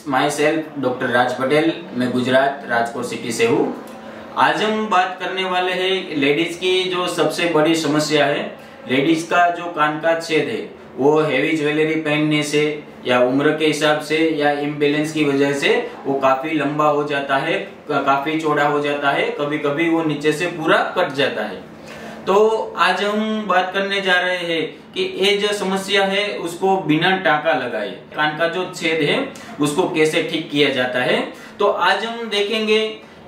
My self doctor Raj Patel. मैं Gujarat Rajkot city से हूँ। आज हम बात करने वाले हैं लेडीज की जो सबसे बड़ी समस्या है। लेडीज का जो कान का छेद है वो हेवी ज्वेलरी पहनने से या उम्र के हिसाब से या इम्बैलेंस की वजह से वो काफी लंबा हो जाता है, काफी चौड़ा हो जाता है, कभी कभी वो नीचे से पूरा कट जाता है। तो आज हम बात करने जा रहे हैं कि ये जो समस्या है उसको बिना टाका लगाए कान का जो छेद है उसको कैसे ठीक किया जाता है। तो आज हम देखेंगे,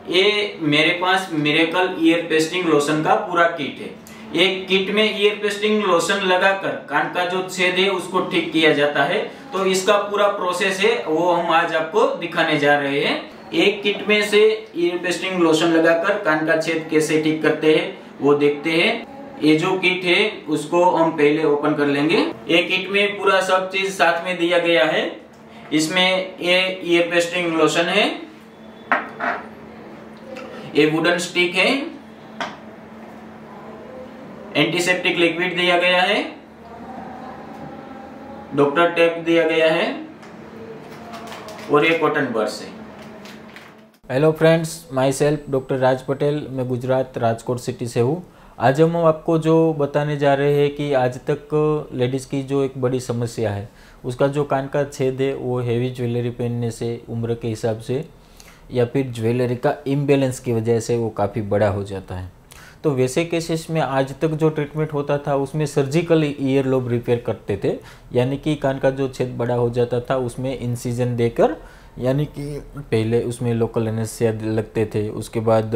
ये मेरे पास मिरेकल ईयर पेस्टिंग लोशन का पूरा किट है। एक किट में ईयर पेस्टिंग लोशन लगाकर कान का जो छेद है उसको ठीक किया जाता है। तो इसका पूरा प्रोसेस है वो हम आज आपको दिखाने जा रहे हैं। एक किट में से ईयर पेस्टिंग लोशन लगाकर कान का छेद कैसे ठीक करते हैं वो देखते हैं। ये जो किट है उसको हम पहले ओपन कर लेंगे। ये किट में पूरा सब चीज साथ में दिया गया है। इसमें ये ईयर पेस्टिंग लोशन है, ये वुडन स्टिक है, एंटीसेप्टिक लिक्विड दिया गया है, डॉक्टर टेप दिया गया है और ये कॉटन बड्स है। Hello friends, myself doctor Raj Patel. मैं गुजरात राजकोट सिटी से हूँ। आज हम आपको जो बताने जा रहे हैं कि आज तक लेडीज़ की जो एक बड़ी समस्या है उसका जो कान का छेद है वो हेवी ज्वेलरी पहनने से, उम्र के हिसाब से या फिर ज्वेलरी का इम्बैलेंस की वजह से वो काफ़ी बड़ा हो जाता है। तो वैसे केसेस में आज तक जो ट्रीटमेंट होता था उसमें सर्जिकल ईयर लोब रिपेयर करते थे, यानी कि कान का जो छेद बड़ा हो जाता था उसमें इंसिजन देकर, यानी कि पहले उसमें लोकल एनेस्थीसिया लगते थे, उसके बाद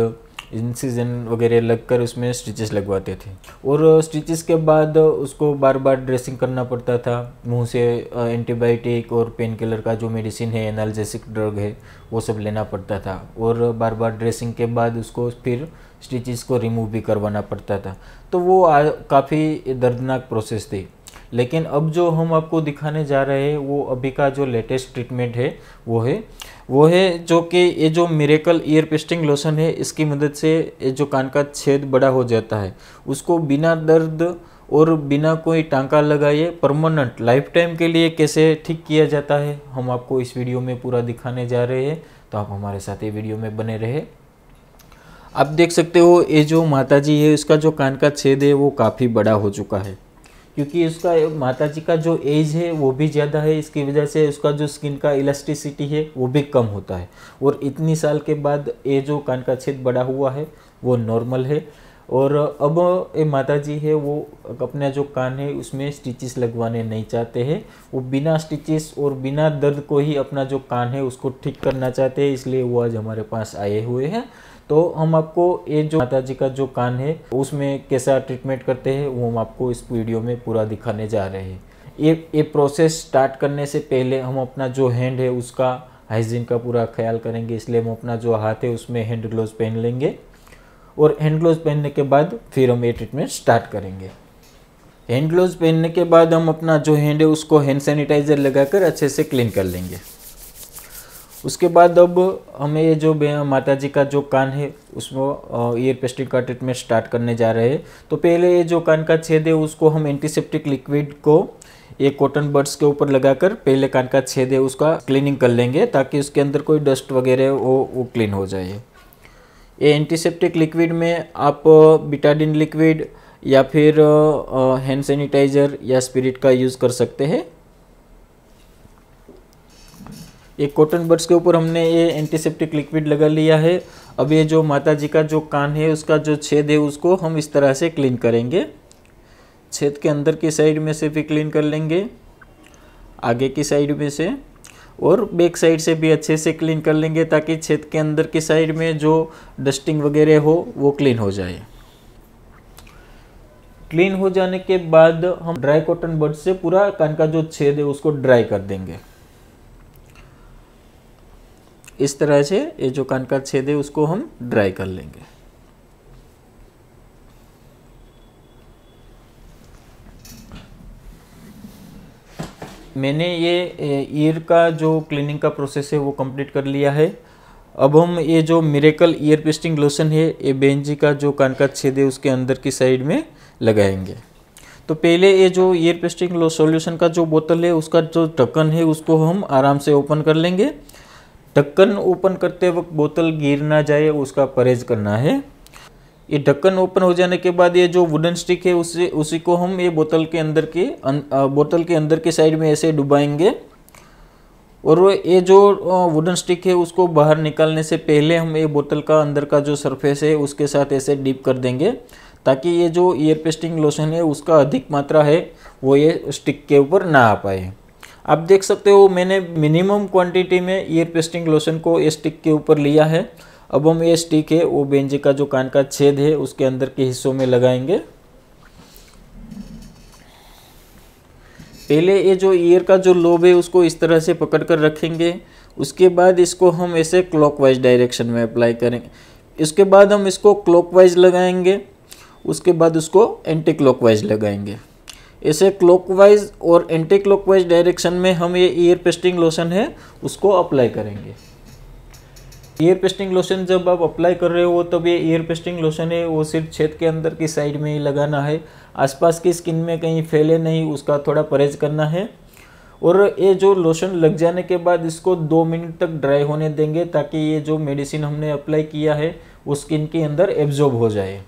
इंसिजन वगैरह लगकर उसमें स्टिचेस लगवाते थे और स्टिचेस के बाद उसको बार बार ड्रेसिंग करना पड़ता था। मुंह से एंटीबायोटिक और पेन किलर का जो मेडिसिन है, एनाल्जेसिक ड्रग है, वो सब लेना पड़ता था और बार बार ड्रेसिंग के बाद उसको फिर स्टिचेस को रिमूव भी करवाना पड़ता था। तो वो काफ़ी दर्दनाक प्रोसेस थी। लेकिन अब जो हम आपको दिखाने जा रहे हैं वो अभी का जो लेटेस्ट ट्रीटमेंट है वो है जो कि ये जो मिरेकल ईयर पेस्टिंग लोशन है, इसकी मदद से ये जो कान का छेद बड़ा हो जाता है उसको बिना दर्द और बिना कोई टांका लगाए परमानेंट लाइफ टाइम के लिए कैसे ठीक किया जाता है हम आपको इस वीडियो में पूरा दिखाने जा रहे हैं। तो आप हमारे साथ ये वीडियो में बने रहे। आप देख सकते हो ये जो माताजी है उसका जो कान का छेद है वो काफ़ी बड़ा हो चुका है, क्योंकि उसका माताजी का जो एज है वो भी ज़्यादा है। इसकी वजह से उसका जो स्किन का इलास्टिसिटी है वो भी कम होता है और इतनी साल के बाद ये जो कान का छेद बड़ा हुआ है वो नॉर्मल है। और अब ये माताजी है वो अपना जो कान है उसमें स्टिचेस लगवाने नहीं चाहते हैं, वो बिना स्टिचेस और बिना दर्द को ही अपना जो कान है उसको ठीक करना चाहते हैं, इसलिए वो आज हमारे पास आए हुए हैं। तो हम आपको ये जो माताजी का जो कान है उसमें कैसा ट्रीटमेंट करते हैं वो हम आपको इस वीडियो में पूरा दिखाने जा रहे हैं। ये प्रोसेस स्टार्ट करने से पहले हम अपना जो हैंड है उसका हाइजीन का पूरा ख्याल करेंगे, इसलिए हम अपना जो हाथ है उसमें हैंड ग्लोव्स पहन लेंगे और हैंड ग्लोव्स पहनने के बाद फिर हम ये ट्रीटमेंट स्टार्ट करेंगे। हैंड ग्लोव्स पहनने के बाद हम अपना जो हैंड है उसको हैंड सैनिटाइज़र लगाकर अच्छे से क्लीन कर लेंगे। उसके बाद अब हमें ये जो माताजी का जो कान है उसमें ईयर पेस्टिंग का ट्रीटमेंट स्टार्ट करने जा रहे हैं। तो पहले ये जो कान का छेद है उसको हम एंटीसेप्टिक लिक्विड को एक कॉटन बड्स के ऊपर लगाकर पहले कान का छेद है उसका क्लीनिंग कर लेंगे, ताकि उसके अंदर कोई डस्ट वगैरह वो क्लीन हो जाए। ये एंटीसेप्टिक लिक्विड में आप बिटाडिन लिक्विड या फिर हैंड सैनिटाइज़र या स्पिरिट का यूज़ कर सकते हैं। एक कॉटन बड्स के ऊपर हमने ये एंटीसेप्टिक लिक्विड लगा लिया है। अब ये जो माताजी का जो कान है उसका जो छेद है उसको हम इस तरह से क्लीन करेंगे। छेद के अंदर की साइड में से भी क्लीन कर लेंगे, आगे की साइड में से और बैक साइड से भी अच्छे से क्लीन कर लेंगे, ताकि छेद के अंदर की साइड में जो डस्टिंग वगैरह हो वो क्लीन हो जाए। क्लीन हो जाने के बाद हम ड्राई कॉटन बड से पूरा कान का जो छेद है उसको ड्राई कर देंगे। इस तरह से ये जो कान का छेद है उसको हम ड्राई कर लेंगे। मैंने ये ईयर का जो क्लीनिंग का प्रोसेस है वो कंप्लीट कर लिया है। अब हम ये जो मिरेकल ईयर पेस्टिंग लोशन है ये बहन जी का जो कान का छेद है उसके अंदर की साइड में लगाएंगे। तो पहले ये जो ईयर पेस्टिंग सॉल्यूशन का जो बोतल है उसका जो ढक्कन है उसको हम आराम से ओपन कर लेंगे ढक्कन ओपन करते वक्त बोतल गिर ना जाए उसका परहेज करना है। ये ढक्कन ओपन हो जाने के बाद ये जो वुडन स्टिक है उसी को हम ये बोतल के अंदर के साइड में ऐसे डुबाएंगे और ये जो वुडन स्टिक है उसको बाहर निकालने से पहले हम ये बोतल का अंदर का जो सरफेस है उसके साथ ऐसे डीप कर देंगे ताकि ये जो ईयर पेस्टिंग लोशन है उसका अधिक मात्रा है वो ये स्टिक के ऊपर ना आ पाए। आप देख सकते हो मैंने मिनिमम क्वांटिटी में ईयर पेस्टिंग लोशन को ये स्टिक के ऊपर लिया है। अब हम ये स्टिक है वो बेंजी का जो कान का छेद है उसके अंदर के हिस्सों में लगाएंगे। पहले ये जो ईयर का जो लोब है उसको इस तरह से पकड़ कर रखेंगे। उसके बाद इसको हम ऐसे क्लॉकवाइज डायरेक्शन में अप्लाई करेंगे। इसके बाद हम इसको क्लॉकवाइज लगाएंगे, उसके बाद उसको एंटी क्लॉकवाइज लगाएंगे। ऐसे क्लॉकवाइज और एंटी क्लॉकवाइज डायरेक्शन में हम ये ईयर पेस्टिंग लोशन है उसको अप्लाई करेंगे। ईयर पेस्टिंग लोशन जब आप अप्लाई कर रहे हो तब ये ईयर पेस्टिंग लोशन है वो सिर्फ छेद के अंदर की साइड में ही लगाना है, आसपास की स्किन में कहीं फैले नहीं, उसका थोड़ा परहेज करना है। और ये जो लोशन लग जाने के बाद इसको 2 मिनट तक ड्राई होने देंगे ताकि ये जो मेडिसिन हमने अप्लाई किया है वो स्किन के अंदर एब्जॉर्ब हो जाए।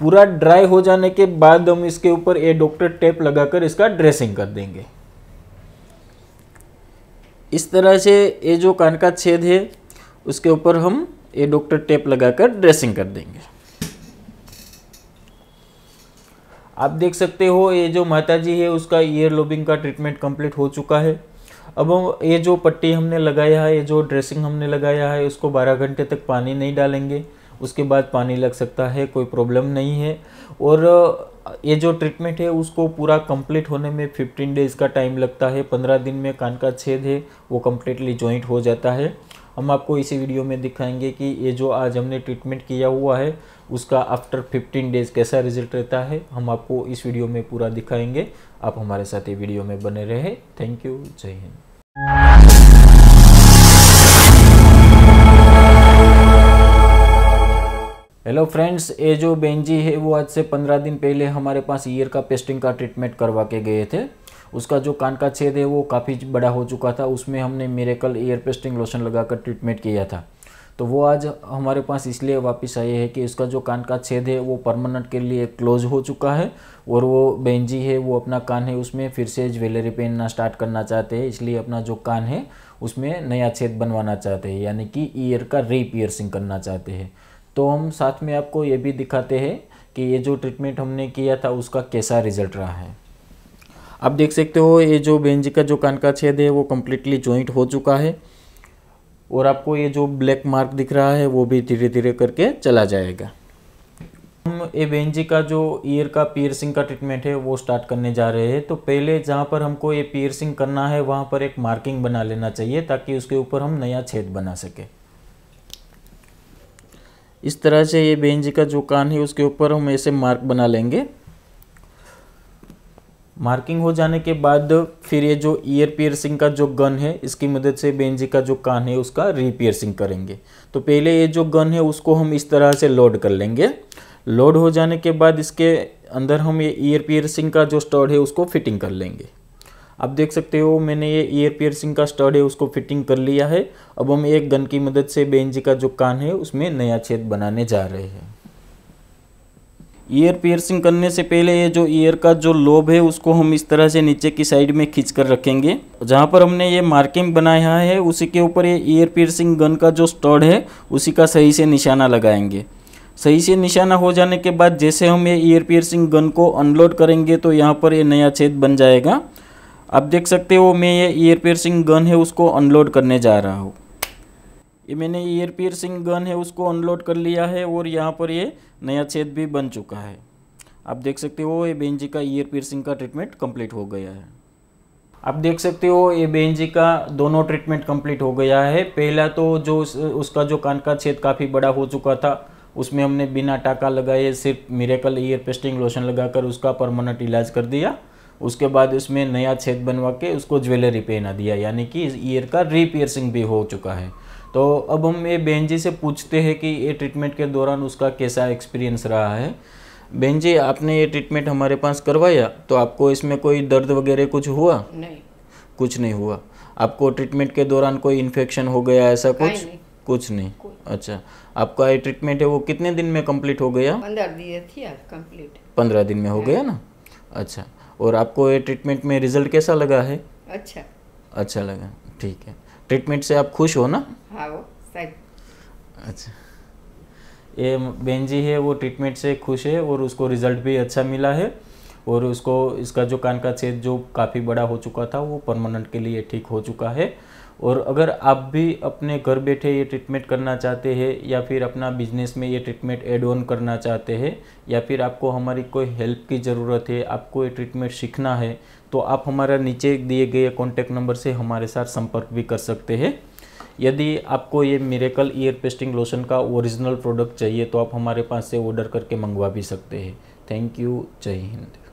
पूरा ड्राई हो जाने के बाद हम इसके ऊपर ये डॉक्टर टेप लगाकर इसका ड्रेसिंग कर देंगे। इस तरह से ये जो कान का छेद है उसके ऊपर हम ये डॉक्टर टेप लगाकर ड्रेसिंग कर देंगे। आप देख सकते हो ये जो माताजी है उसका ईयर लोबिंग का ट्रीटमेंट कंप्लीट हो चुका है। अब हम ये जो पट्टी हमने लगाया है, ये जो ड्रेसिंग हमने लगाया है उसको 12 घंटे तक पानी नहीं डालेंगे, उसके बाद पानी लग सकता है, कोई प्रॉब्लम नहीं है। और ये जो ट्रीटमेंट है उसको पूरा कंप्लीट होने में 15 डेज़ का टाइम लगता है। 15 दिन में कान का छेद है वो कम्प्लीटली जॉइंट हो जाता है। हम आपको इसी वीडियो में दिखाएंगे कि ये जो आज हमने ट्रीटमेंट किया हुआ है उसका आफ्टर 15 डेज़ कैसा रिजल्ट रहता है, हम आपको इस वीडियो में पूरा दिखाएंगे। आप हमारे साथ ये वीडियो में बने रहे। थैंक यू, जय हिंद। हेलो फ्रेंड्स, ये जो बेंजी है वो आज से 15 दिन पहले हमारे पास ईयर का पेस्टिंग का ट्रीटमेंट करवा के गए थे। उसका जो कान का छेद है वो काफ़ी बड़ा हो चुका था, उसमें हमने मिरेकल ईयर पेस्टिंग लोशन लगाकर ट्रीटमेंट किया था। तो वो आज हमारे पास इसलिए वापस आए हैं कि उसका जो कान का छेद है वो परमानेंट के लिए क्लोज हो चुका है और वो बेंजी है वो अपना कान है उसमें फिर से ज्वेलरी पहनना स्टार्ट करना चाहते हैं, इसलिए अपना जो कान है उसमें नया छेद बनवाना चाहते हैं, यानी कि ईयर का रीपियर्सिंग करना चाहते हैं। तो हम साथ में आपको ये भी दिखाते हैं कि ये जो ट्रीटमेंट हमने किया था उसका कैसा रिजल्ट रहा है। आप देख सकते हो ये जो बेंजी का जो कान का छेद है वो कम्प्लीटली जॉइंट हो चुका है और आपको ये जो ब्लैक मार्क दिख रहा है वो भी धीरे धीरे करके चला जाएगा। हम ये बेंजी का जो ईयर का पियर्सिंग का ट्रीटमेंट है वो स्टार्ट करने जा रहे हैं। तो पहले जहाँ पर हमको ये पियर्सिंग करना है वहाँ पर एक मार्किंग बना लेना चाहिए ताकि उसके ऊपर हम नया छेद बना सके। इस तरह से ये बेंजी का जो कान है उसके ऊपर हम ऐसे मार्क बना लेंगे। मार्किंग हो जाने के बाद फिर ये जो ईयर पियर्सिंग का जो गन है इसकी मदद से बेंजी का जो कान है उसका रीपियर्सिंग करेंगे। तो पहले ये जो गन है उसको हम इस तरह से लोड कर लेंगे। लोड हो जाने के बाद इसके अंदर हम ये ईयर पियर्सिंग का जो स्टड है उसको फिटिंग कर लेंगे। आप देख सकते हो मैंने ये ईयर पियर्सिंग का स्टड है उसको फिटिंग कर लिया है। अब हम एक गन की मदद से बेंजी का जो कान है उसमें नया छेद बनाने जा रहे हैं। ईयर पियर्सिंग करने से पहले ये जो ईयर का जो लोब है उसको हम इस तरह से नीचे की साइड में खींच कर रखेंगे। जहाँ पर हमने ये मार्किंग बनाया है उसी के ऊपर ये ईयर पियर्सिंग गन का जो स्टड है उसी का सही से निशाना लगाएंगे। सही से निशाना हो जाने के बाद जैसे हम ये ईयर पियर्सिंग गन को अनलोड करेंगे तो यहाँ पर ये नया छेद बन जाएगा। आप देख सकते हो मैं ये ईयर पियर्सिंग गन है उसको अनलोड करने जा रहा हूँ। ये मैंने ईयर पियर्सिंग गन है उसको अनलोड कर लिया है और यहाँ पर ये नया छेद भी बन चुका है। आप देख सकते हो ये बेंजी का ईयर पियर्सिंग का ट्रीटमेंट कंप्लीट हो गया है। आप देख सकते हो ये बेंजी का दोनों ट्रीटमेंट कंप्लीट हो गया है। पहला तो जो उसका जो कान का छेद काफ़ी बड़ा हो चुका था उसमें हमने बिना टाका लगाए सिर्फ मिरेकल ईयर पेस्टिंग लोशन लगाकर उसका परमानेंट इलाज कर दिया। उसके बाद इसमें नया छेद बनवा के उसको ज्वेलरी पहना दिया, यानी कि ईयर का रीपियर्सिंग भी हो चुका है। तो अब हम ये बेंजी से पूछते हैं कि ये ट्रीटमेंट के दौरान उसका कैसा एक्सपीरियंस रहा है। बेंजी, आपने ये ट्रीटमेंट हमारे पास करवाया तो आपको इसमें कोई दर्द वगैरह कुछ हुआ? नहीं, कुछ नहीं हुआ। आपको ट्रीटमेंट के दौरान कोई इन्फेक्शन हो गया ऐसा कुछ? नहीं। कुछ नहीं। अच्छा, आपका ये ट्रीटमेंट है वो कितने दिन में कंप्लीट हो गया? 15 दिन थी कंप्लीट। 15 दिन में हो गया ना। अच्छा, और आपको ये ट्रीटमेंट में रिजल्ट कैसा लगा है? अच्छा। अच्छा लगा, ठीक है। ट्रीटमेंट से आप खुश हो ना? हाँ वो शायद। अच्छा, ये बहन जी है वो ट्रीटमेंट से खुश है और उसको रिजल्ट भी अच्छा मिला है और उसको इसका जो कान का छेद जो काफ़ी बड़ा हो चुका था वो परमानेंट के लिए ठीक हो चुका है। और अगर आप भी अपने घर बैठे ये ट्रीटमेंट करना चाहते हैं या फिर अपना बिजनेस में ये ट्रीटमेंट ऐड ऑन करना चाहते हैं या फिर आपको हमारी कोई हेल्प की ज़रूरत है, आपको ये ट्रीटमेंट सीखना है, तो आप हमारा नीचे दिए गए कॉन्टैक्ट नंबर से हमारे साथ संपर्क भी कर सकते हैं। यदि आपको ये मिरेकल ईयर पेस्टिंग लोशन का ओरिजिनल प्रोडक्ट चाहिए तो आप हमारे पास से ऑर्डर करके मंगवा भी सकते हैं। Thank you. जय हिंद।